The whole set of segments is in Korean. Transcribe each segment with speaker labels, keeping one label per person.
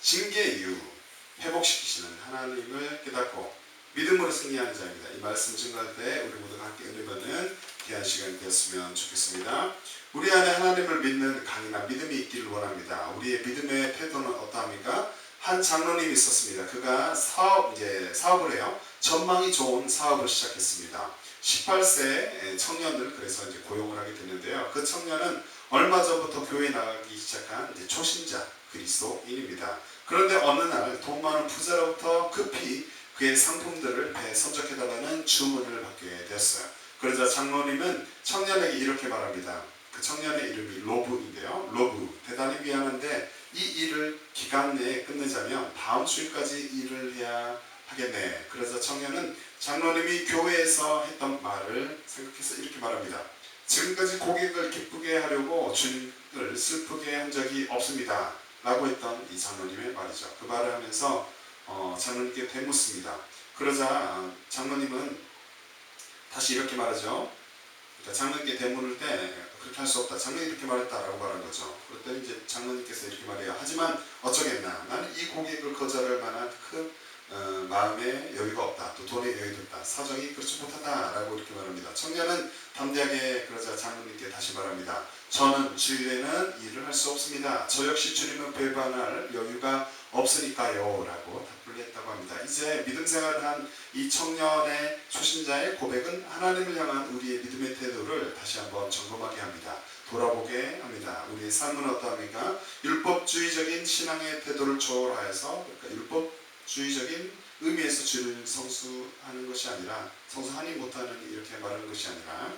Speaker 1: 징계 이후 회복시키시는 하나님을 깨닫고 믿음으로 승리하는 자입니다. 이 말씀 증거할 때 우리 모두가 함께 은혜 받는 귀한 시간이 되었으면 좋겠습니다. 우리 안에 하나님을 믿는 강인한 믿음이 있기를 원합니다. 우리의 믿음의 태도는 어떠합니까? 한 장로님이 있었습니다. 그가 사업을 해요. 전망이 좋은 사업을 시작했습니다. 18세 청년을 그래서 이제 고용을 하게 됐는데요. 그 청년은 얼마 전부터 교회에 나가기 시작한 초신자 그리스도인입니다. 그런데 어느 날 돈 많은 부자로부터 급히 그의 상품들을 배에 선적해달라는 주문을 받게 되었어요. 그러자 장로님은 청년에게 이렇게 말합니다. 그 청년의 이름이 로브인데요. 로브, 대단히 미안한데 이 일을 기간 내에 끝내자면 다음 주일까지 일을 해야 하겠네. 그래서 청년은 장로님이 교회에서 했던 말을 생각해서 이렇게 말합니다. 지금까지 고객을 기쁘게 하려고 주님을 슬프게 한 적이 없습니다. 라고 했던 이 장로님의 말이죠. 그 말을 하면서 장로님께 되묻습니다. 그러자 장로님은 다시 이렇게 말하죠. 그러니까 장로님께 되물을 때 그렇게 할 수 없다. 장로님이 이렇게 말했다라고 말한 거죠. 그럴 때 이제 장로님께서 이렇게 말해요. 하지만 어쩌겠나. 나는 이 고객을 거절할 만한 큰 마음의 여유가 없다. 또 돈의 여유도 없다. 사정이 그렇지 못하다라고 이렇게 말합니다. 청년은 담대하게 그러자 장로님께 다시 말합니다. 저는 주일에는 일을 할 수 없습니다. 저 역시 주님은 배반할 여유가 없으니까요 라고 답을 했다고 합니다. 이제 믿음 생활을 한 이 청년의 초신자의 고백은 하나님을 향한 우리의 믿음의 태도를 다시 한번 점검하게 합니다. 돌아보게 합니다. 우리의 삶은 어떠합니까? 율법주의적인 신앙의 태도를 초월하여서 그러니까 율법주의적인 의미에서 주를 성수하는 것이 아니라 성수하니 못하는 이렇게 말하는 것이 아니라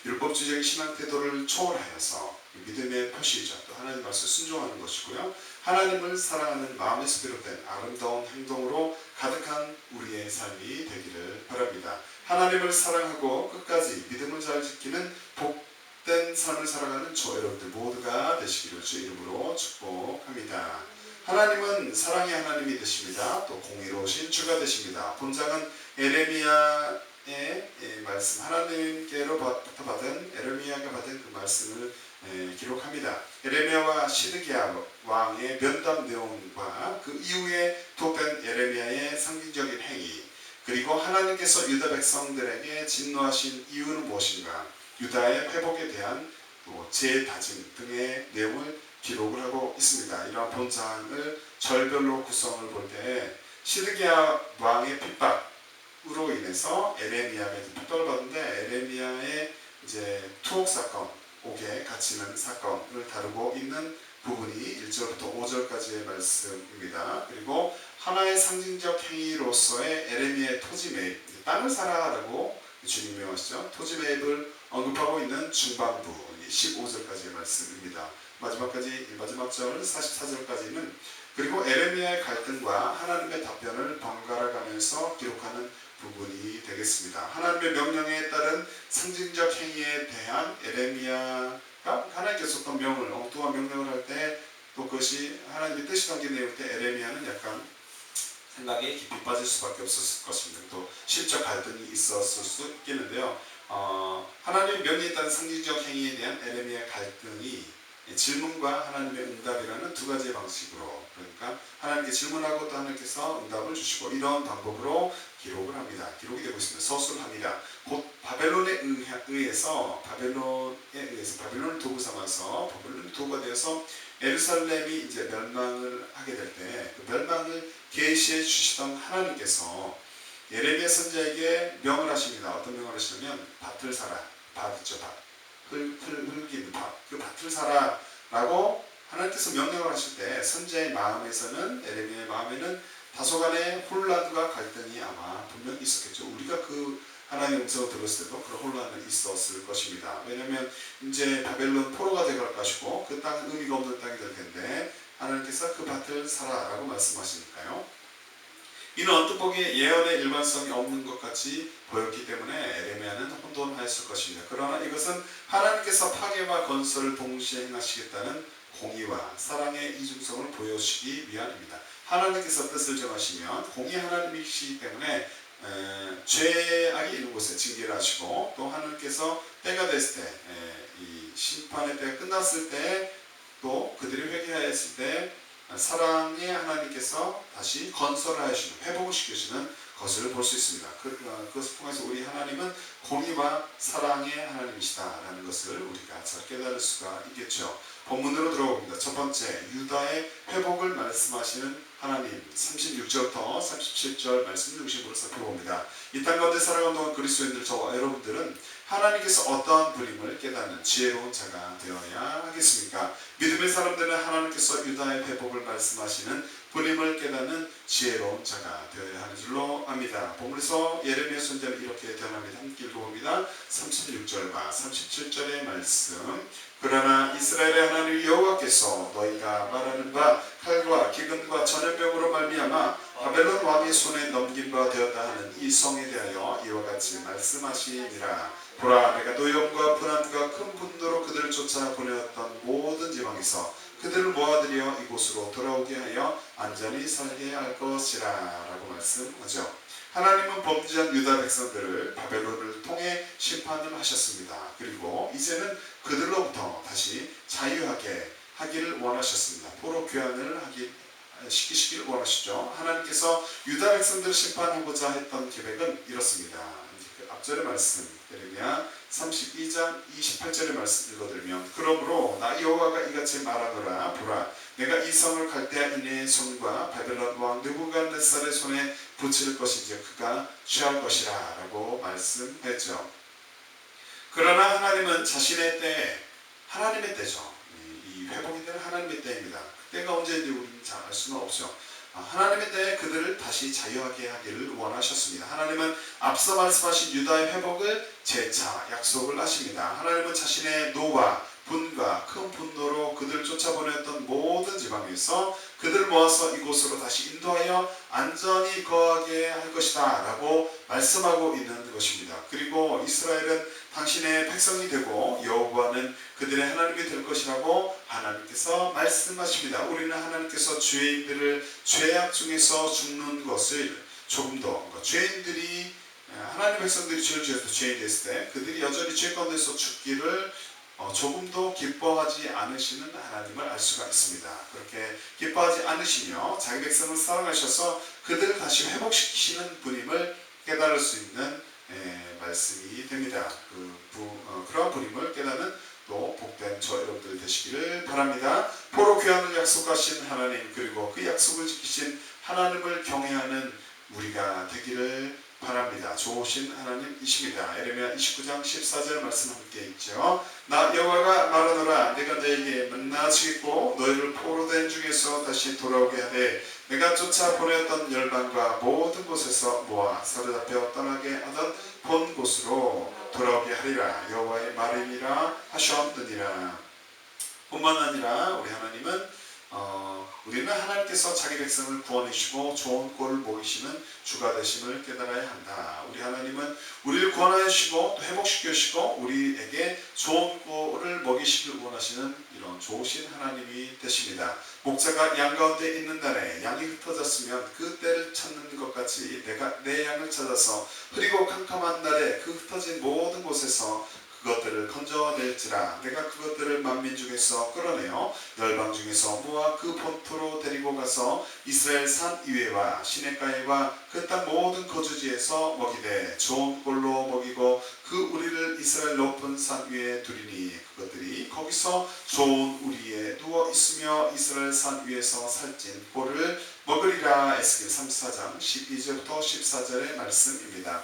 Speaker 1: 율법주의적인 신앙 태도를 초월하여서 믿음의 표시이죠. 또 하나님 말씀에 순종하는 것이고요. 하나님을 사랑하는 마음에서 비롯된 아름다운 행동으로 가득한 우리의 삶이 되기를 바랍니다. 하나님을 사랑하고 끝까지 믿음을 잘 지키는 복된 삶을 살아가는 저 여러분들 모두가 되시기를 주 이름으로 축복합니다. 하나님은 사랑의 하나님이 되십니다. 또 공의로우신 주가 되십니다. 본장은 에레미야의 말씀, 하나님께로부터 받은 에레미야가 받은 그 말씀을 기록합니다. 에레미야와 시드기야 왕의 면담 내용과 그 이후에 도입된 에레미야의 상징적인 행위, 그리고 하나님께서 유다 백성들에게 진노하신 이유는 무엇인가, 유다의 회복에 대한 재다짐 등의 내용을 기록을 하고 있습니다. 이러한 본장을 절별로 구성을 볼 때 시드기야 왕의 핍박으로 인해서 에레미야가 핍박을 받는데 에레미야의 투옥 사건, 옥에 갇히는 사건을 다루고 있는 부분이 1절부터 5절까지의 말씀입니다. 그리고 하나의 상징적 행위로서의 에레미야의 토지 매입, 땅을 사라라고 주님이 명하시죠. 토지 매입을 언급하고 있는 중반부 15절까지의 말씀입니다. 마지막 절 44절까지는 그리고 에레미야의 갈등과 하나님의 답변을 번갈아 가면서 기록하는 부분이 되겠습니다. 하나님의 명령에 따른 상징적 행위에 대한 에레미야가 하나님께서 어떤 엉뚱한 명령을 할 때 또 그것이 하나님의 뜻이 담긴 내용일 때 에레미야는 약간 생각에 깊이 빠질 수밖에 없었을 것입니다. 또 실적 갈등이 있었을 수 있겠는데요. 하나님의 명령에 따른 상징적 행위에 대한 에레미야의 갈등이 질문과 하나님의 응답이라는 두 가지의 방식으로, 그러니까 하나님께 질문하고 또 하나님께서 응답을 주시고 이런 방법으로 기록을 합니다. 기록이 되고 있습니다. 서술을 합니다. 곧 바벨론에 의해서 바벨론을 도구 삼아서 바벨론이 도구가 되어서 예루살렘이 이제 멸망을 하게 될 때 그 멸망을 계시해 주시던 하나님께서 예레미야 선지자에게 명을 하십니다. 어떤 명을 하시냐면 밭을 사라. 밭 있죠. 밭. 흙인 밭. 그 밭을 사라라고 하나님께서 명령을 하실 때 선지자의 마음에서는, 에레미야의 마음에는 다소간의 혼란과 갈등이 아마 분명 있었겠죠. 우리가 그 하나님의 음성을 들었을 때도 그런 혼란이 있었을 것입니다. 왜냐하면 이제 바벨론 포로가 되갈 것이고 그 땅은 의미가 없는 땅이 될 텐데 하나님께서 그 밭을 사라라고 말씀하시니까요. 이는 언뜻 보기에 예언의 일관성이 없는 것 같이 보였기 때문에 에레미야는 혼돈하였을 것입니다. 그러나 이것은 하나님께서 파괴와 건설을 동시에 행하시겠다는 공의와 사랑의 이중성을 보여주시기 위함입니다. 하나님께서 뜻을 정하시면 공의 하나님이시기 때문에 죄악이 있는 곳에 징계를 하시고, 또 하나님께서 때가 됐을 때 이 심판의 때가 끝났을 때 또 그들이 회개하였을 때 사랑의 하나님께서 다시 건설하시는, 회복을 시키시는 것을 볼 수 있습니다. 그것을 통해서 우리 하나님은 공의와 사랑의 하나님이시다라는 것을 우리가 잘 깨달을 수가 있겠죠. 본문으로 들어봅니다. 첫 번째, 유다의 회복을 말씀하시는 하나님, 36절부터 37절 말씀 중심으로 살펴봅니다. 이 땅 가운데 살아가는 동안 그리스도인들, 저와 여러분들은 하나님께서 어떠한 분임을 깨닫는 지혜로운 자가 되어야 하겠습니까? 믿음의 사람들은 하나님께서 유다의 회복을 말씀하시는 분임을 깨닫는 지혜로운 자가 되어야 하는 줄로 압니다. 본문에서 예레미야 선지자는 이렇게 대언합니다. 함께 읽어봅니다. 36절과 37절의 말씀. 그러나 이스라엘의 하나님 여호와께서 너희가 말하는 바 칼과 기근과 전염병으로 말미암아 바벨론 왕의 손에 넘긴 바 되었다 하는 이 성에 대하여 이와 같이 말씀하시니라. 보라, 내가 노염과 불안과 큰 분노로 그들을 쫓아 보내었던 모든 지방에서 그들을 모아들여 이곳으로 돌아오게 하여 안전히 살게 할 것이라 라고 말씀하죠. 하나님은 범죄한 유다 백성들을 바벨론을 통해 심판을 하셨습니다. 그리고 이제는 그들로부터 다시 자유하게 하기를 원하셨습니다. 포로 교환을 시키시길 원하시죠. 하나님께서 유다 백성들을 심판하고자 했던 계획은 이렇습니다. 앞절의 말씀, 예레미야 32장 28절의 말씀 읽어드리면, 그러므로 나 여호와가 이같이 말하노라. 보라, 내가 이 성을 갈대아인의 손과 바벨론 왕 느부갓네살의 손에 붙일 것이지 그가 취할 것이라 라고 말씀했죠. 그러나 하나님은 자신의 때에, 하나님의 때죠. 이 회복이 되는 하나님의 때입니다. 그때가 언제인지 우리는 잘 알 수는 없죠. 하나님의 때에 그들을 다시 자유하게 하기를 원하셨습니다. 하나님은 앞서 말씀하신 유다의 회복을 재차 약속을 하십니다. 하나님은 자신의 노와 분과 큰 분노로 그들을 쫓아보냈던 모든 지방에서 그들을 모아서 이곳으로 다시 인도하여 안전히 거하게 할 것이다 라고 말씀하고 있는 것입니다. 그리고 이스라엘은 당신의 백성이 되고 여호와는 그들의 하나님이 될 것이라고 하나님께서 말씀하십니다. 우리는 하나님께서 죄인들을 죄악 중에서 죽는 것을 조금 더, 죄인들이, 하나님의 백성들이 죄를 지어서 죄인이 됐을 때 그들이 여전히 죄 가운데서 죽기를 조금 더 기뻐하지 않으시는 하나님을 알 수가 있습니다. 그렇게 기뻐하지 않으시며 자기 백성을 사랑하셔서 그들을 다시 회복시키시는 분임을 깨달을 수 있는 말씀이 됩니다. 그러한 분임을 깨닫는 또 복된 저 여러분들 되시기를 바랍니다. 포로 귀환을 약속하신 하나님, 그리고 그 약속을 지키신 하나님을 경외하는 우리가 되기를 바랍니다. 좋으신 하나님이십니다. 예레미야 29장 14절 말씀 함께 있죠. 나 여호와가 말하노라. 내가 너에게 만나 주겠고 너희를 포로된 중에서 다시 돌아오게 하되 내가 쫓아 보내었던 열방과 모든 곳에서 모아 사로잡혀 떠나게 하던 본 곳으로 돌아오게 하리라. 여호와의 말이니라 하셨느니라. 뿐만 아니라 우리 하나님은 우리는 하나님께서 자기 백성을 구원해 주시고 좋은 꼴을 보이시는 주가 되심을 깨달아야 한다. 우리 하나님은 우리를 구원하여 주시고 또 회복시켜 주시고 우리에게 좋은 꼴을 먹이시길 원하시는 이런 좋으신 하나님이 되십니다. 목자가 양 가운데 있는 날에 양이 흩어졌으면 그 때를 찾는 것 같이 내가 내 양을 찾아서 흐리고 캄캄한 날에 그 흩어진 모든 곳에서 그것들을 건져낼지라. 내가 그것들을 만민 중에서 끌어내어 열방 중에서 모아 그 본토로 데리고 가서 이스라엘 산 이외와 시냇가에와 그 땅 모든 거주지에서 먹이되 좋은 꼴로 먹이고 그 우리를 이스라엘 높은 산 위에 두리니 그것들이 거기서 좋은 우리에 누워 있으며 이스라엘 산 위에서 살찐 꼴을 먹으리라. 에스겔 34장 12절부터 14절의 말씀입니다.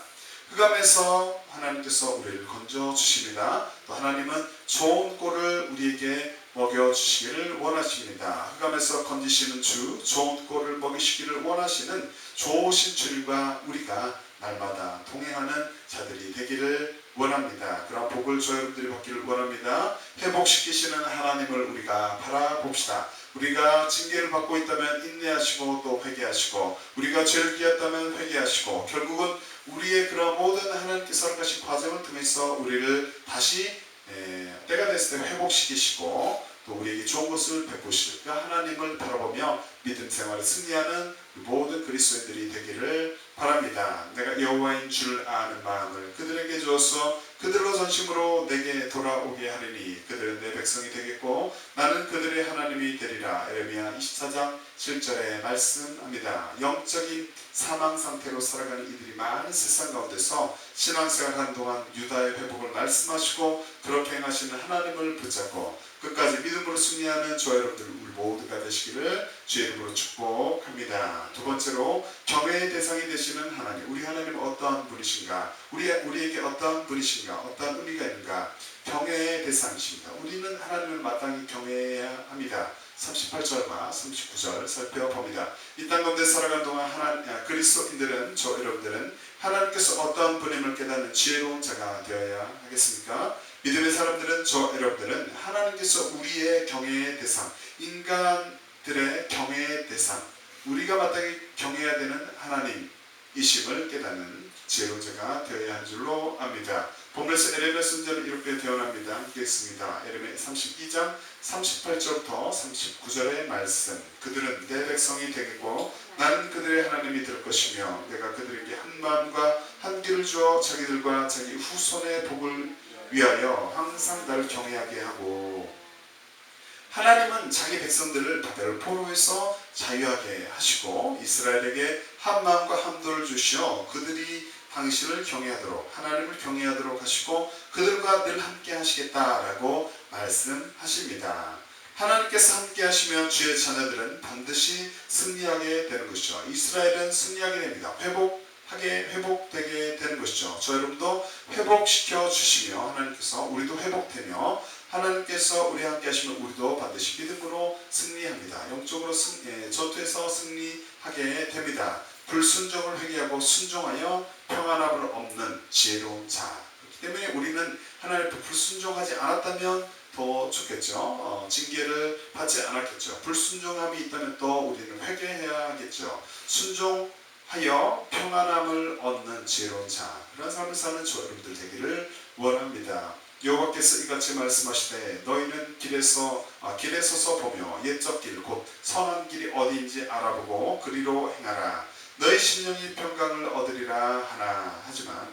Speaker 1: 흑암에서 하나님께서 우리를 건져주십니다. 또 하나님은 좋은 꼴을 우리에게 먹여주시기를 원하십니다. 흑암에서 건지시는 주, 좋은 꼴을 먹이시기를 원하시는 좋으신 주님과 우리가 날마다 동행하는 자들이 되기를 원합니다. 그런 복을 저 여러분들이 받기를 원합니다. 회복시키시는 하나님을 우리가 바라봅시다. 우리가 징계를 받고 있다면 인내하시고 또 회개하시고, 우리가 죄를 지었다면 회개하시고, 결국은 우리의 그런 모든 하나님께서 하신 과정을 통해서 우리를 다시 때가 됐을 때 회복시키시고 또 우리에게 좋은 것을 베푸실 그 하나님을 바라보며 믿음 생활을 승리하는 모든 그리스도인들이 되기를 바랍니다. 내가 여호와인 줄 아는 마음을 그들에게 주어서 그들로 전심으로 내게 돌아오게 하리니 그들은 내 백성이 되겠고 나는 그들의 하나님이 되리라. 에레미야 24장 7절에 말씀합니다. 영적인 사망 상태로 살아가는 이들이 많은 세상 가운데서 신앙생활하는 동안 유다의 회복을 말씀하시고 그렇게 행하시는 하나님을 붙잡고 끝까지 믿음으로 승리하는 저와 여러분들 우리 모두가 되시기를 주의 이름으로 축복합니다. 두 번째로 경외의 대상이 되시는 하나님. 우리 하나님은 어떠한 분이신가? 우리에게 어떠한 분이신가? 어떠한 의미가 있는가? 경외의 대상이십니다. 우리는 하나님을 마땅히 경외해야 합니다. 38절과 39절 살펴봅니다. 이 땅 가운데 살아가는 동안 그리스도인들은, 저 여러분들은 하나님께서 어떠한 분임을 깨닫는 지혜로운 자가 되어야 하겠습니까? 믿음의 사람들은, 저 여러분들은 하나님께서 우리의 경외의 대상, 인간들의 경외의 대상, 우리가 마땅히 경외해야 되는 하나님이심을 깨닫는 지혜로운 자가 되어야 할 줄로 압니다. 본문에서 에레미야 선지자는 이렇게 대언합니다. 함께 읽습니다. 에레미야 32장 38절부터 39절의 말씀. 그들은 내 백성이 되겠고 나는 그들의 하나님이 될 것이며 내가 그들에게 한 마음과 한 귀를 주어 자기들과 자기 후손의 복을 위하여 항상 나를 경외하게 하고. 하나님은 자기 백성들을 바벨 포로에서 자유하게 하시고 이스라엘에게 한 마음과 한 도를 주시어 그들이 당신을 경외하도록, 하나님을 경외하도록 하시고 그들과 늘 함께 하시겠다라고 말씀하십니다. 하나님께서 함께 하시면 주의 자녀들은 반드시 승리하게 되는 것이죠. 이스라엘은 승리하게 됩니다. 회복되게 되는 것이죠. 저 여러분도 회복시켜 주시며 하나님께서 우리도 회복되며 하나님께서 우리와 함께 하시면 우리도 반드시 믿음으로 승리합니다. 영적으로 전투에서 승리하게 됩니다. 불순종을 회개하고 순종하여 평안함을 얻는 지혜로운 자. 그렇기 때문에 우리는 하나님 앞에 불순종하지 않았다면 더 좋겠죠. 징계를 받지 않았겠죠. 불순종함이 있다면 또 우리는 회개해야 하겠죠. 순종하여 평안함을 얻는 지혜로운 자. 그런 삶을 사는 저 여러분들 되기를 원합니다. 여호와께서 이같이 말씀하시되 너희는 길에 서서 보며 옛적 길 곧 선한 길이 어디인지 알아보고 그리로 행하라. 너희 심령이 평강을 얻으리라 하나. 하지만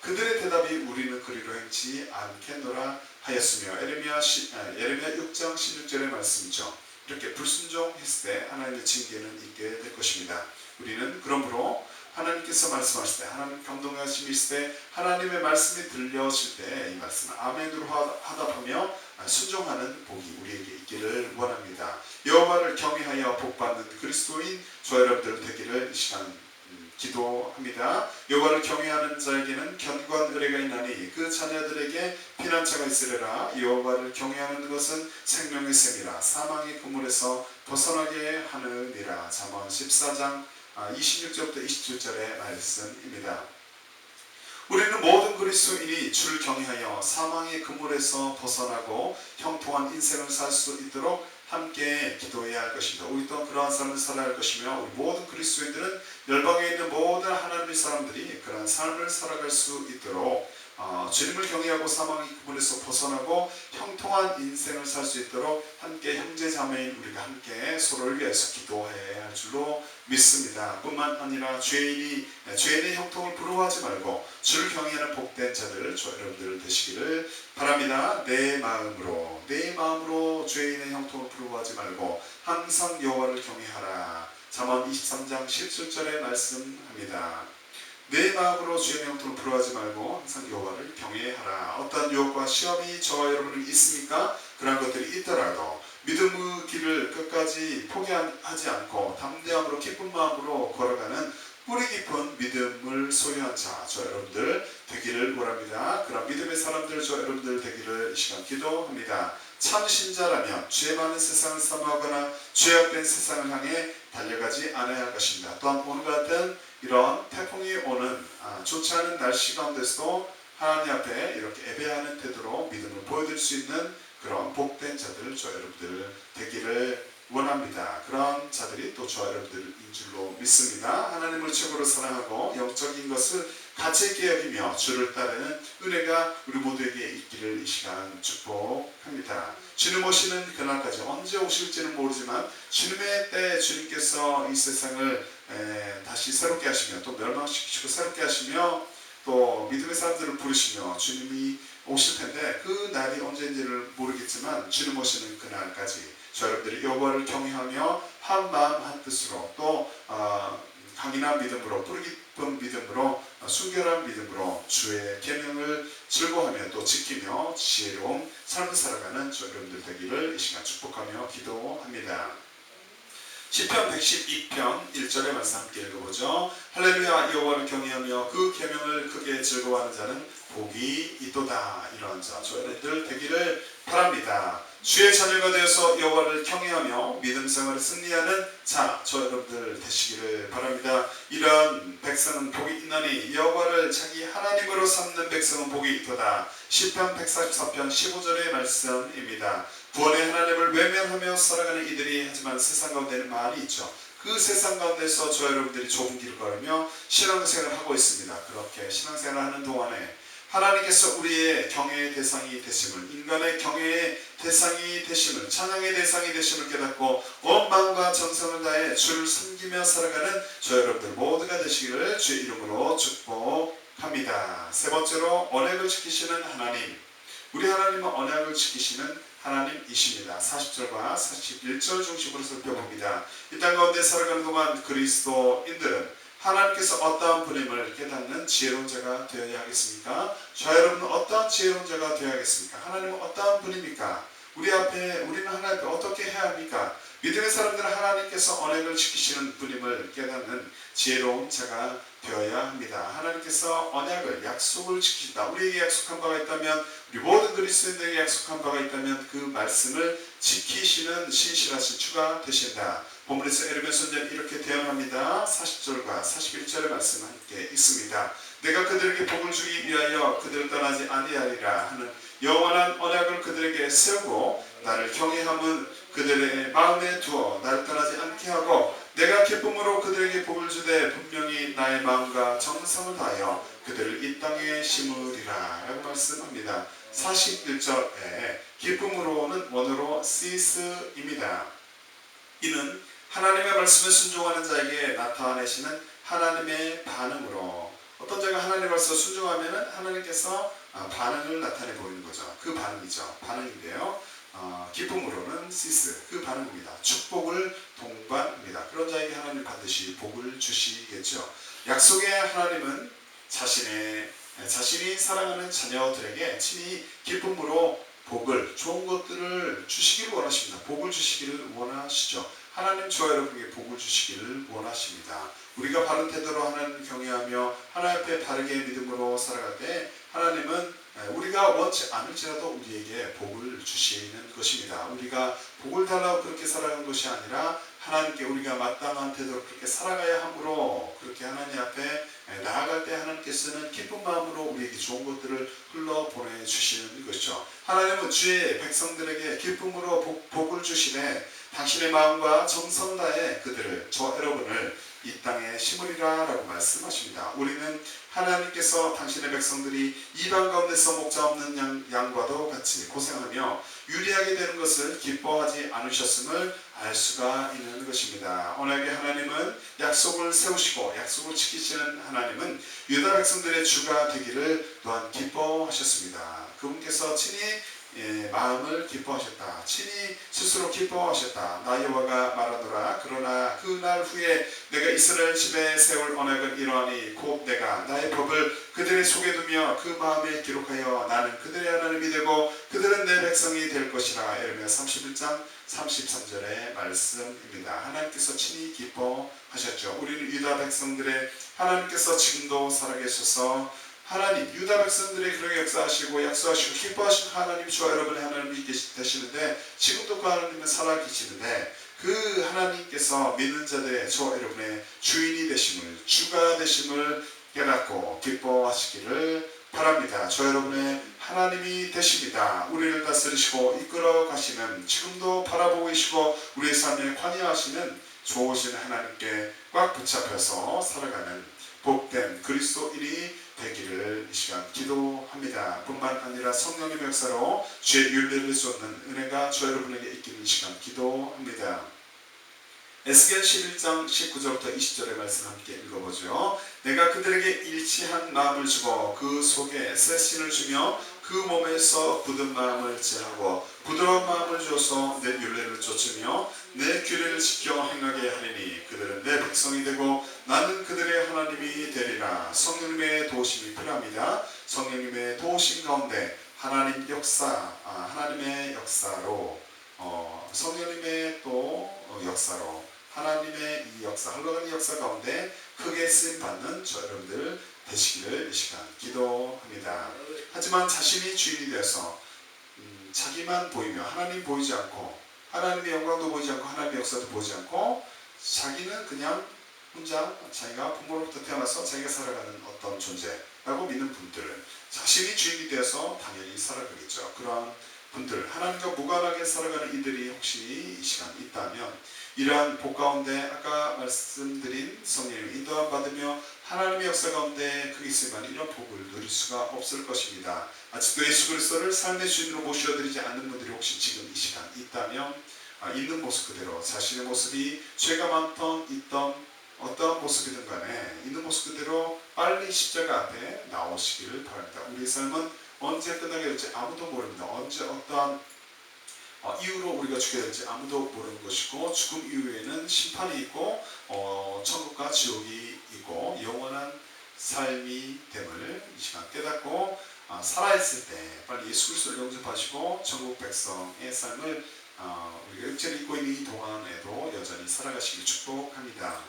Speaker 1: 그들의 대답이 우리는 그리로 행치 않겠노라 하였으며. 에레미야 6장 16절의 말씀이죠. 이렇게 불순종했을 때 하나님의 징계는 있게 될 것입니다. 우리는 그러므로 하나님께서 말씀하실 때, 하나님 경동하심이 있을 때, 하나님의 말씀이 들려질 때 이 말씀을 아멘으로 하답하며 순종하는 복이 우리에게 있기를 원합니다. 여호와를 경외하여 복받는 그리스도인 저 여러분들 되기를 이 시간 기도합니다. 여호와를 경외하는 자에게는 견고한 의뢰가 있나니 그 자녀들에게 피난처가 있으리라. 여호와를 경외하는 것은 생명의 샘이라 사망의 그물에서 벗어나게 하느니라. 잠언 14장 26절부터 27절의 말씀입니다. 우리는 모든 그리스도인이 주를 경외하여 사망의 그물에서 벗어나고 형통한 인생을 살 수 있도록 함께 기도해야 할 것입니다. 우리 또한 그러한 삶을 살아야 할 것이며 우리 모든 그리스도인들은 열방에 있는 모든 하나님의 사람들이 그러한 삶을 살아갈 수 있도록 주님을 경외하고 사망의 그물에서 벗어나고 형통한 인생을 살 수 있도록 함께 형제자매인 우리가 함께 서로를 위해서 기도해야 할 줄로 믿습니다. 뿐만 아니라 죄인의 형통을 부러워하지 말고 주를 경외하는 복된 자들 저 여러분들 되시기를 바랍니다. 내 마음으로 죄인의 형통을 부러워하지 말고 항상 여호와를 경외하라. 잠언 23장 17절에 말씀합니다. 내 마음으로 주의 형통을 부러워하지 말고 항상 여호와를 경외하라. 어떤 유혹과 시험이 저와 여러분에게 있습니까? 그런 것들이 있더라도 믿음의 길을 끝까지 포기하지 않고 담대함으로 기쁜 마음으로 걸어가는 뿌리 깊은 믿음을 소유한 자, 저 여러분들 되기를 원합니다. 그런 믿음의 사람들, 저 여러분들 되기를 이 시간 기도합니다. 참 신자라면 죄 많은 세상을 사모하거나 죄악된 세상을 향해 달려가지 않아야 할 것입니다. 또한 오늘 같은 이런 태풍이 오는 좋지 않은 날씨 가운데서도 하나님 앞에 이렇게 예배하는 태도로 믿음을 보여드릴 수 있는 그런 복된 자들, 저 여러분들 되기를 원합니다. 그런 자들이 또 저 여러분들인 줄로 믿습니다. 하나님을 최고로 사랑하고 영적인 것을 가치 있게 여기며 주를 따르는 은혜가 우리 모두에게 있기를 이 시간 축복합니다. 주님 오시는 그날까지 언제 오실지는 모르지만 주님의 때 주님께서 이 세상을 다시 새롭게 하시며 또 멸망시키시고 새롭게 하시며 또 믿음의 사람들을 부르시며 주님이 오실 텐데 그 날이 언제인지를 모르겠지만 주님 오시는 그날까지 여러분들이 여호와를 경외하며 한 마음 한 뜻으로 또 강인한 믿음으로 뿌리 깊은 믿음으로 순결한 믿음으로 주의 계명을 즐거워하며 또 지키며 지혜로운 삶을 살아가는 여러분들 되기를 이 시간 축복하며 기도합니다. 시편 112편 1절의 말씀 함께 읽어보죠. 할렐루야. 여호와를 경외하며 그 계명을 크게 즐거워하는 자는 복이 있도다. 이러한 자 여러분들 되기를 바랍니다. 주의 자녀가 되어서 여호와를 경외하며 믿음 생활을 승리하는 자 여러분들 되시기를 바랍니다. 이런 백성은 복이 있나니 여호와를 자기 하나님으로 삼는 백성은 복이 있도다. 시편 144편 15절의 말씀입니다. 구원의 하나님을 외면하며 살아가는 이들이 하지만 세상 가운데는 많이 있죠. 그 세상 가운데서 저 여러분들이 좁은 길을 걸으며 신앙생활을 하고 있습니다. 그렇게 신앙생활을 하는 동안에 하나님께서 우리의 경외의 대상이 되심을, 인간의 경외의 대상이 되심을, 찬양의 대상이 되심을 깨닫고 온 마음과 정성을 다해 주를 섬기며 살아가는 저 여러분들 모두가 되시기를 주의 이름으로 축복합니다. 세 번째로 언약을 지키시는 하나님. 우리 하나님은 언약을 지키시는 하나님이십니다. 40절과 41절 중심으로 살펴봅니다. 이 땅 가운데 살아가는 동안 그리스도인들은 하나님께서 어떠한 분임을 깨닫는 지혜로운 자가 되어야 하겠습니까? 저 여러분은 어떠한 지혜로운 자가 되어야 하겠습니까? 하나님은 어떠한 분입니까? 우리는 하나님 앞에 어떻게 해야 합니까? 믿음의 사람들은 하나님께서 언약을 지키시는 분임을 깨닫는 지혜로운 자가 되어야 합니다. 하나님께서 언약을, 약속을 지키신다. 우리에게 약속한 바가 있다면, 우리 모든 그리스도인들에게 약속한 바가 있다면 그 말씀을 지키시는 신실하신 주가 되신다. 본문에서 에르면 선지자는 이렇게 대언합니다. 40절과 41절의 말씀 함께 있습니다. 내가 그들에게 복을 주기 위하여 그들을 떠나지 아니하리라 하는 영원한 언약을 그들에게 세우고 나를 경외함은 그들의 마음에 두어 나를 떠나지 않게 하고 내가 기쁨으로 그들에게 복을 주되 분명히 나의 마음과 정성을 다하여 그들을 이 땅에 심으리라 라고 말씀합니다. 41절에 기쁨으로는 원어로 cease입니다. 이는 하나님의 말씀에 순종하는 자에게 나타내시는 하나님의 반응으로, 어떤 자가 하나님의 말씀에 순종하면 하나님께서 반응을 나타내 보이는 거죠. 그 반응이죠. 반응인데요. 기쁨으로는 cease, 그 반응입니다. 축복을 동반합니다. 그런 자에게 하나님 반드시 복을 주시겠죠. 약속의 하나님은 자신이 사랑하는 자녀들에게 친히 기쁨으로 복을, 좋은 것들을 주시기를 원하십니다. 복을 주시기를 원하시죠. 하나님 저와 여러분에게 복을 주시기를 원하십니다. 우리가 바른 태도로 하나님을 경외하며 하나님 앞에 바르게 믿음으로 살아갈 때 하나님은 우리가 원치 않을지라도 우리에게 복을 주시는 것입니다. 우리가 복을 달라고 그렇게 살아가는 것이 아니라 하나님께 우리가 마땅한 태도로 그렇게 살아가야 하므로 그렇게 하나님 앞에 나아갈 때 하나님께서는 기쁜 마음으로 우리에게 좋은 것들을 흘러보내주시는 것이죠. 하나님은 주의 백성들에게 기쁨으로 복을 주시되 당신의 마음과 정성 다해 그들을, 저 여러분을 이 땅에 심으리라 라고 말씀하십니다. 우리는 하나님께서 당신의 백성들이 이방 가운데서 목자 없는 양과도 같이 고생하며 유리하게 되는 것을 기뻐하지 않으셨음을 알 수가 있는 것입니다. 언약의 하나님은 약속을 세우시고 약속을 지키시는 하나님은 유다 백성들의 주가 되기를 또한 기뻐하셨습니다. 그분께서 친히 마음을 기뻐하셨다. 친히 스스로 기뻐하셨다. 나 여호와가 말하노라. 그러나 그 날 후에 내가 이스라엘 집에 세울 언약은 이러하니 곧 내가 나의 법을 그들의 속에 두며 그 마음에 기록하여 나는 그들의 하나님이 되고 그들은 내 백성이 될 것이라. 예레미야 31장 33절의 말씀입니다. 하나님께서 친히 기뻐하셨죠. 우리는 유다 백성들의 하나님께서 지금도 살아계셔서 하나님, 유다 백성들의 그렇게 역사하시고 약속하시고 기뻐하시는 하나님, 저와 여러분의 하나님이 되시는데 지금도 그 하나님은 살아계시는데 그 하나님께서 믿는 자들의 저와 여러분의 주인이 되심을, 주가 되심을 깨닫고 기뻐하시기를 바랍니다. 저 여러분의 하나님이 되십니다. 우리를 다스리시고 이끌어 가시는, 지금도 바라보고 계시고 우리의 삶에 관여하시는 좋으신 하나님께 꽉 붙잡혀서 살아가는 복된 그리스도인이 되기를 이 시간 기도합니다. 뿐만 아니라 성령님의 역사로 죄의 윤례를 쏟는 은혜가 저 여러분에게 있기를 이 시간 기도합니다. 에스겔 11장 19절부터 20절의 말씀 함께 읽어보죠. 내가 그들에게 일치한 마음을 주고 그 속에 새 신을 주며 그 몸에서 굳은 마음을 제하고 부드러운 마음을 줘서 내 율례를 쫓으며 내 규례를 지켜 행하게 하리니 그들은 내 백성이 되고 나는 그들의 하나님이 되리라. 성령님의 도우심이 필요합니다. 성령님의 도우심 가운데 하나님의 역사로 성령님의 또 역사로 하나님의 이 역사, 흘러가는 역사 가운데 크게 쓰임받는 저 여러분들 되시기를 이 시간 기도합니다. 하지만 자신이 주인이 되어서 자기만 보이며 하나님 보이지 않고 하나님의 영광도 보이지 않고 하나님의 역사도 보이지 않고 자기는 그냥 혼자 자기가 부모로부터 태어나서 자기가 살아가는 어떤 존재라고 믿는 분들은 자신이 주인이 되어서 당연히 살아가겠죠. 그러한 분들, 하나님과 무관하게 살아가는 이들이 혹시 이 시간 있다면 이러한 복 가운데 아까 말씀드린 성령의 인도함 받으며 하나님의 역사 가운데 크게 쓰임받는 이런 복을 누릴 수가 없을 것입니다. 아직도 예수 그리스도를 삶의 주인으로 모셔드리지 않는 분들이 혹시 지금 이 시간 있다면 있는 모습 그대로 자신의 모습이 죄가 많던 있던 어떠한 모습이든 간에 있는 모습 그대로 빨리 십자가 앞에 나오시기를 바랍니다. 우리의 삶은 언제 끝나게 될지 아무도 모릅니다. 언제 어떠한 이후로 우리가 죽게 될지 아무도 모르는 것이고 죽음 이후에는 심판이 있고 천국과 지옥이 있고 영원한 삶이 됨을 이 시간 깨닫고 살아있을 때 빨리 예수 그리스도를 영접하시고 천국 백성의 삶을 우리가 육체를 입고 있는 이 동안에도 여전히 살아가시길 축복합니다.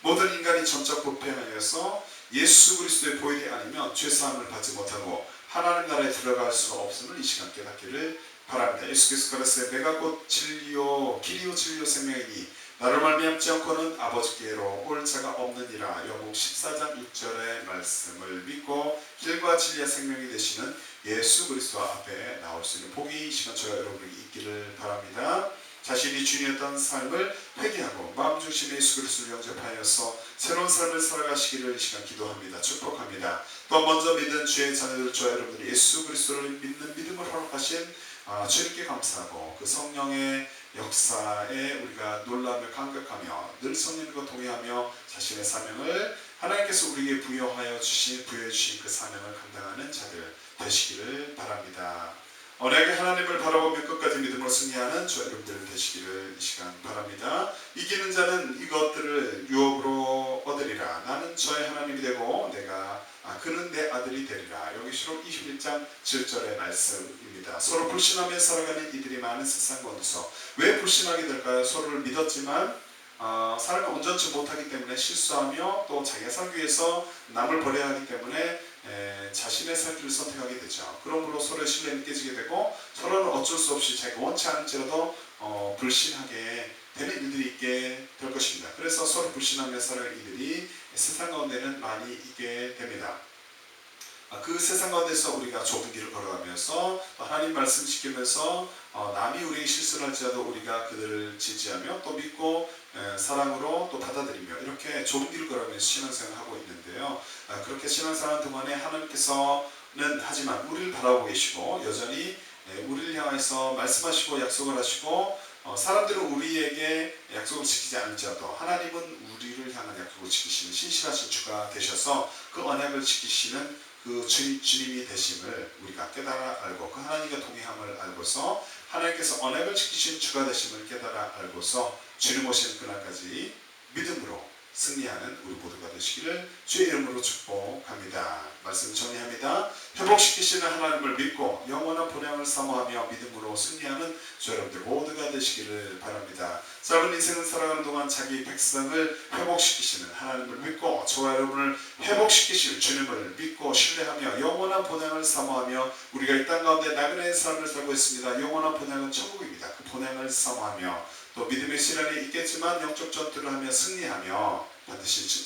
Speaker 1: 모든 인간이 전적 부패하여서 예수 그리스도의 보혈이 아니면 죄사함을 받지 못하고 하나님 나라에 들어갈 수가 없음을 이 시간 깨닫기를 바랍니다. 예수 그리스도께서 내가 곧 진리요 길이요 진리요 생명이니 나를 말미암지 않고는 아버지께로 올 자가 없느니라. 요한복음 14장 6절의 말씀을 믿고 길과 진리와 생명이 되시는 예수 그리스도 앞에 나올 수 있는 복이 이 시간 저와 여러분에게 있기를 바랍니다. 자신이 주인이었던 삶을 회개하고 마음중심의 예수 그리스도를 영접하여서 새로운 삶을 살아가시기를 이 시간 기도합니다. 축복합니다. 또 먼저 믿는 주의 자녀들 저와 여러분들이 예수 그리스도를 믿는 믿음을 허락하신 주님께 감사하고 그 성령의 역사에 우리가 놀라며 감격하며 늘 성령과 동의하며 자신의 사명을 하나님께서 우리에게 부여해 주신 그 사명을 감당하는 자들 되시기를 바랍니다. 언약의 하나님을 바라보며 끝까지 믿음으로 승리하는 저 여러분들 되시기를 이 시간 바랍니다. 이기는 자는 이것들을 유업으로 얻으리라. 나는 저의 하나님이 되고 그는 내 아들이 되리라. 여기시록 21장 7절의 말씀입니다. 서로 불신하며 살아가는 이들이 많은 세상 가운데서 왜 불신하게 될까요? 서로를 믿었지만 삶을 온전치 못하기 때문에 실수하며 또 자기가 살기 위해서 남을 버려야 하기 때문에 자신의 살 길을 선택하게 되죠. 그러므로 서로의 신뢰는 깨지게 되고 서로는 어쩔 수 없이 자기가 원치 않을지라도 불신하게 되는 일들이 있게 될 것입니다. 그래서 서로 불신하며 살아가는 이들이 세상 가운데는 많이 있게 됩니다. 그 세상 가운데서 우리가 좁은 길을 걸어가면서 하나님 말씀 지키면서 남이 우리에게 실수를 할지라도 우리가 그들을 지지하며 또 믿고 사랑으로 또 받아들이며 이렇게 좁은 길을 걸어가면서 신앙생활을 하고 있는데요. 그렇게 신앙생활 동안에 하나님께서는 하지만 우리를 바라보고 계시고 여전히 우리를 향해서 말씀하시고 약속을 하시고 사람들은 우리에게 약속을 지키지 않을지라도 하나님은 우리를 향한 약속을 지키시는 신실하신 주가 되셔서 그 언약을 지키시는 그 주님이 되심을 우리가 깨달아 알고 그 하나님과 동행함을 알고서 하나님께서 언약을 지키신 주가 되심을 깨달아 알고서 주님 오시는 그날까지 믿음으로 승리하는 우리 모두가 되시기를 주의 이름으로 축복합니다. 말씀 정리합니다. 회복시키시는 하나님을 믿고 영원한 본향을 사모하며 믿음으로 승리하는 저 여러분들 모두가 되시기를 바랍니다. 짧은 인생을 살아가는 동안 자기 백성을 회복시키시는 하나님을 믿고 저와 여러분을 회복시키실 주님을 믿고 신뢰하며 영원한 본향을 사모하며 우리가 이 땅 가운데 나그네의 삶을 살고 있습니다. 영원한 본향은 천국입니다. 그 본향을 사모하며 또 믿음의 시련이 있겠지만 영적 전투를 하며 승리하며 반드시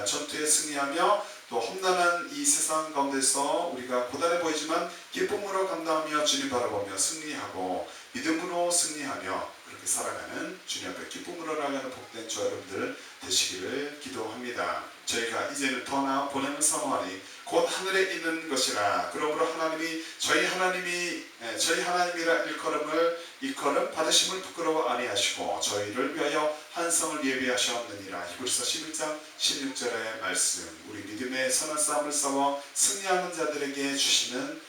Speaker 1: 전투에 승리하며 또 험난한 이 세상 가운데서 우리가 고단해 보이지만 기쁨으로 감당하며 주님 바라보며 승리하고 믿음으로 승리하며 그렇게 살아가는 주님 앞에 기쁨으로 나아가는 복된 저 여러분들 되시기를 기도합니다. 저희가 이제는 더 나은 본향을 사모하니 곧 하늘에 있는 것이라. 그러므로 하나님이 저희 하나님이라 일컬음 받으심을 부끄러워 아니하시고 저희를 위하여 한 성을 예비하셨느니라. 히브리서 11장 16절의 말씀. 우리 믿음의 선한 싸움을 싸워 승리하는 자들에게 주시는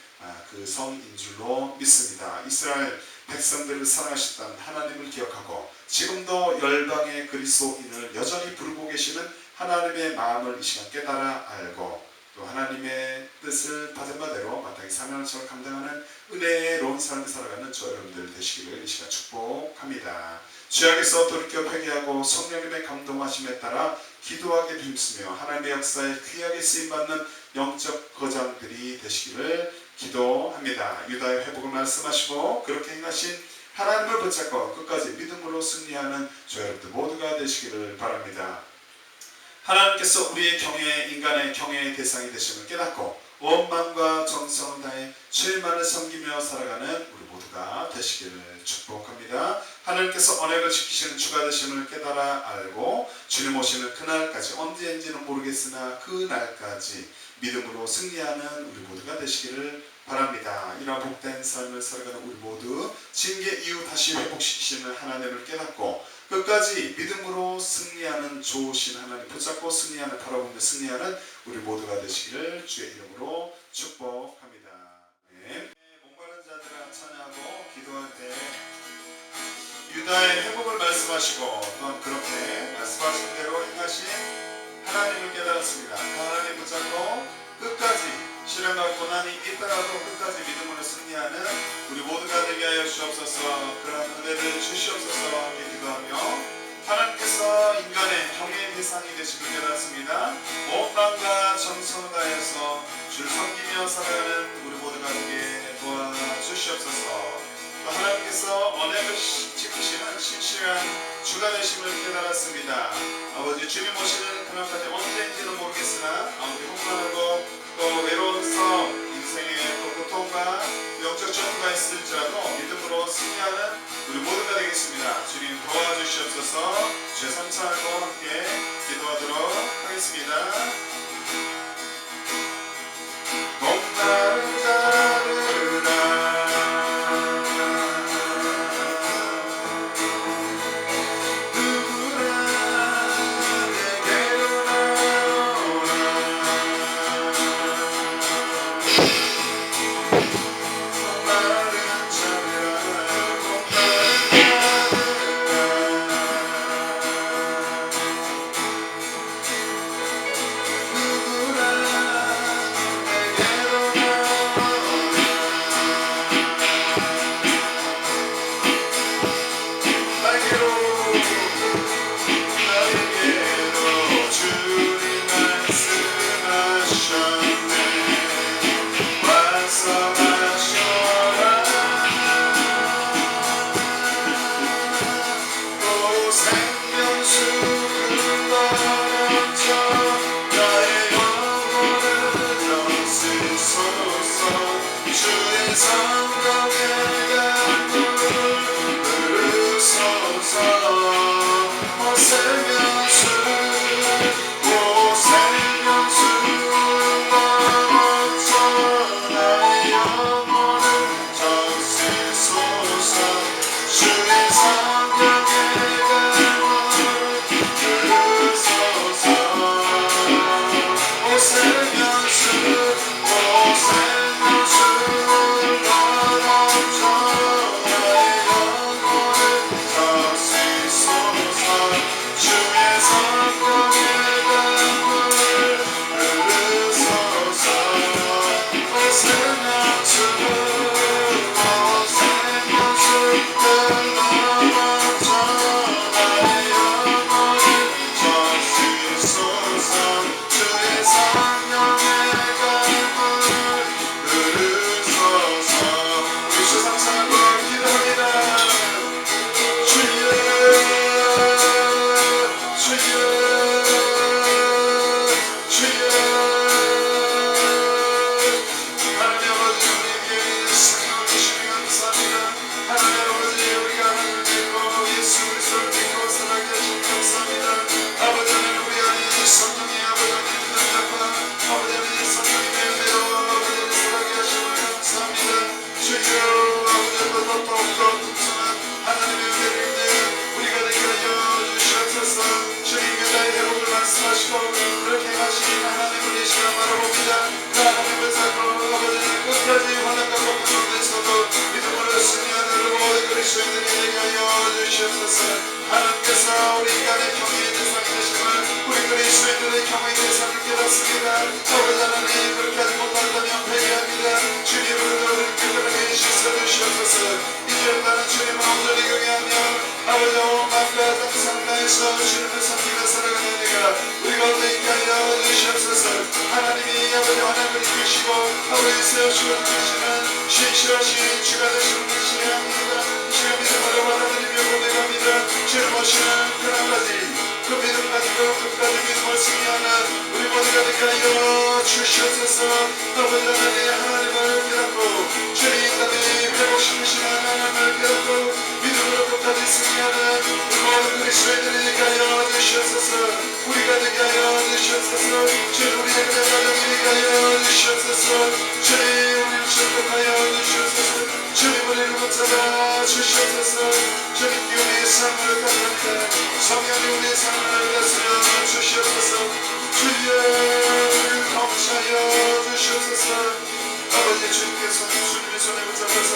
Speaker 1: 그 성인 줄로 믿습니다. 이스라엘 백성들을 사랑하셨던 하나님을 기억하고 지금도 열방의 그리스도인을 여전히 부르고 계시는 하나님의 마음을 이 시간 깨달아 알고 또 하나님의 뜻을 받은 바대로 마땅히 사명을 감당하는 은혜로운 삶을 살아가는 저 여러분들 되시기를 이 시간 축복합니다. 주야께서 돌이켜 회개하고 성령님의 감동하심에 따라 기도하게 힘쓰며 하나님의 역사에 귀하게 쓰임받는 영적 거장들이 되시기를 기도합니다. 유다의 회복을 말씀하시고 그렇게 행하신 하나님을 붙잡고 끝까지 믿음으로 승리하는 저 여러분들 모두가 되시기를 바랍니다. 하나님께서 우리의 경외, 인간의 경외의 대상이 되심을 깨닫고 온 마음과 정성을 다해 주님만을 섬기며 살아가는 우리 모두가 되시기를 축복합니다. 하나님께서 언약을 지키시는 주가 되심을 깨달아 알고 주님 오시는 그날까지 언제인지는 모르겠으나 그날까지 믿음으로 승리하는 우리 모두가 되시기를 바랍니다. 이러한 복된 삶을 살아가는 우리 모두 징계 이후 다시 회복시키시는 하나님을 깨닫고 끝까지 믿음으로 승리하는 좋으신 하나님 붙잡고 승리하는 바라보며 승리하는 우리 모두가 되시기를 주의 이름으로 축복합니다. 네. 목마른 자들아 찬양하고 기도할 때 유다의 회복을 말씀하시고 또한 그렇게 말씀하신 대로 행하신 하나님을 깨달았습니다. 그 하나님 붙잡고 끝까지 시련과 고난이 있더라도 끝까지 믿음으로 승리하는 우리 모두가 되게 하여 주옵소서. 그런 은혜를 주시옵소서. 함께 기도하며 하나님께서 인간의 경외의 대상이 되심을 깨닫습니다. 온 마음과 정성을 다해서 주를 섬기며 살아가는 우리 모두가 되게 도와주시옵소서. 또 하나님께서 언약을 지키시는 신실한 주가 되심을 깨달았습니다. 아버지 주님 오시는 그날까지 언제인지는 모르겠으나 아무리 혼란하고 또 외로운 삶, 인생의 또 고통과 영적 전투가 있을지라도 믿음으로 승리하는 우리 모두가 되겠습니다. 주님 도와주시옵소서. 주의 삼창하고 함께 기도하도록 하겠습니다. 목마른 자들아 누구나 내게로 우리 인간의 경외의 대상이 되심을 우리 그리스도인들의 경외의 대상을 깨닫습니다. 아버지 하나님 그렇게까지 못한다면 회개합니다. 주님으로 우리를 깨끗하게 씻어주시옵소서. 이제 나는 주님을 온전히 경외하며 아버지 온 마음과 상상에서 주님을 섬기며 살아가는 우리가 우리 가운데 있게 하여 주시옵소서. 하나님이 아버지 하나님을 이끄시고 아버지 세우시고 이끄시는 신실하신 주가 되시는 분이시니 합니다. 주의 믿음으로 받아들이며 고백합니다. 주님 오시는 그날까지 그 믿음 가지고 끝까지 믿음을 승리하는 우리 모두가 되게 하여 주시옵소서. 아버지 하나님을 깨닫고 주님 나를 회복시키시는 하나님을 깨닫고 믿음으로 끝까지 승리하는 우리 모든 그리스도인들이 되게 하여 주시옵소서. 우리가 되게 하여 주시옵소서. 주님 우리의 가정이 되게 하여 주시옵소서. 주님 우리를 축복하여 주시옵소서. 주님 우리를 붙잡아 주시옵소서. 주님 우리의 삶을 감사합니다. 성령이 우리의 삶을 다스려 주시옵소서. 주여 우리를 감사하여 주시옵소서. 아버지 주님께서 주님의 손에 붙잡아